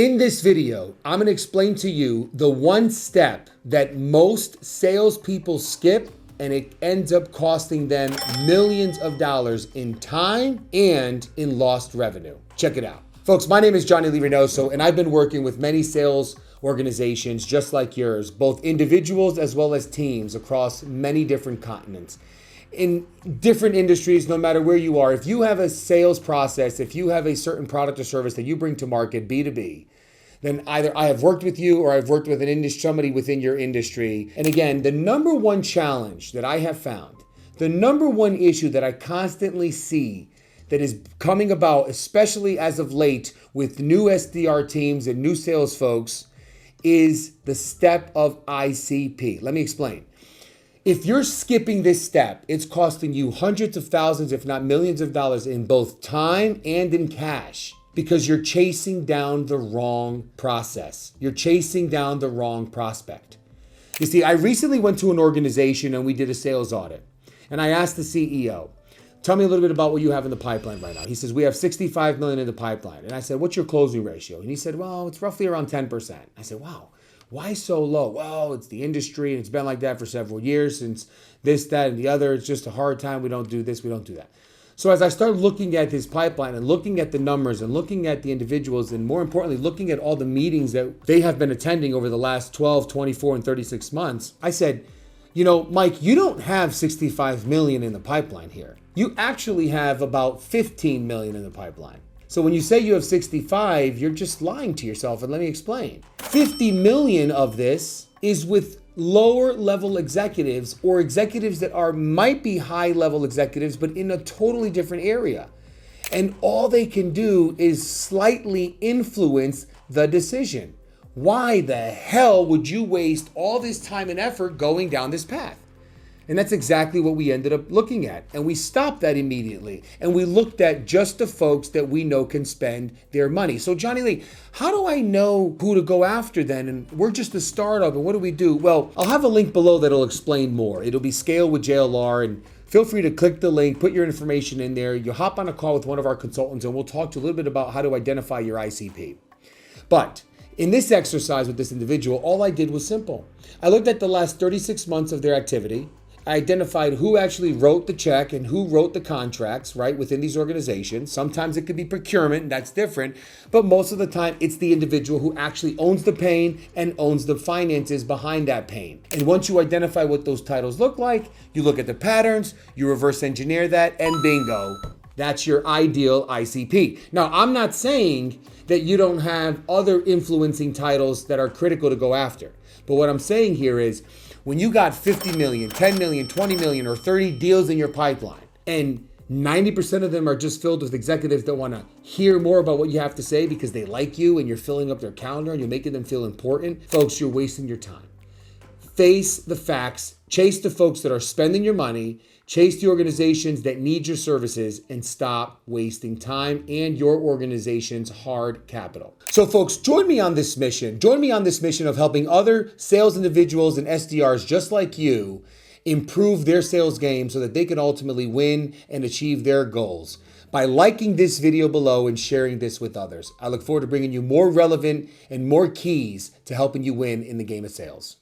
In this video, I'm going to explain to you the one step that most salespeople skip, and it ends up costing them millions of dollars in time and in lost revenue. Check it out. Folks, my name is Johnny Lee Reinoso, and I've been working with many sales organizations just like yours, both individuals as well as teams across many different continents. In different industries, no matter where you are, if you have a sales process, if you have a certain product or service that you bring to market, B2B, then either I have worked with you or I've worked with somebody within your industry. And again, the number one challenge that I have found, the number one issue that I constantly see that is coming about, especially as of late with new SDR teams and new sales folks, is the step of ICP. Let me explain. If you're skipping this step, it's costing you hundreds of thousands, if not millions of dollars in both time and in cash, because you're chasing down the wrong process. You're chasing down the wrong prospect. You see, I recently went to an organization and we did a sales audit. And I asked the CEO, tell me a little bit about what you have in the pipeline right now. He says, we have 65 million in the pipeline. And I said, what's your closing ratio? And he said, well, it's roughly around 10%. I said, wow. Why so low? Well, it's the industry and it's been like that for several years since this, that, and the other. It's just a hard time. We don't do this, we don't do that. So as I started looking at his pipeline and looking at the numbers and looking at the individuals and more importantly, looking at all the meetings that they have been attending over the last 12, 24, and 36 months, I said, you know, Mike, you don't have 65 million in the pipeline here. You actually have about 15 million in the pipeline. So when you say you have 65, you're just lying to yourself, and let me explain. 50 million of this is with lower level executives or executives that might be high level executives, but in a totally different area. And all they can do is slightly influence the decision. Why the hell would you waste all this time and effort going down this path? And that's exactly what we ended up looking at. And we stopped that immediately. And we looked at just the folks that we know can spend their money. So Johnny Lee, how do I know who to go after then? And we're just a startup, and what do we do? Well, I'll have a link below that'll explain more. It'll be Scale with JLR, and feel free to click the link, put your information in there. You hop on a call with one of our consultants, and we'll talk to you a little bit about how to identify your ICP. But in this exercise with this individual, all I did was simple. I looked at the last 36 months of their activity. I identified who actually wrote the check and who wrote the contracts, right, within these organizations. Sometimes it could be procurement, and that's different. But most of the time, it's the individual who actually owns the pain and owns the finances behind that pain. And once you identify what those titles look like, you look at the patterns, you reverse engineer that, and bingo, that's your ideal ICP. Now, I'm not saying that you don't have other influencing titles that are critical to go after. But what I'm saying here is, when you got 50 million, 10 million, 20 million, or 30 deals in your pipeline, and 90% of them are just filled with executives that want to hear more about what you have to say because they like you and you're filling up their calendar and you're making them feel important, folks, you're wasting your time. Face the facts, chase the folks that are spending your money, chase the organizations that need your services, and stop wasting time and your organization's hard capital. So folks, join me on this mission. Join me on this mission of helping other sales individuals and SDRs just like you improve their sales game so that they can ultimately win and achieve their goals by liking this video below and sharing this with others. I look forward to bringing you more relevant and more keys to helping you win in the game of sales.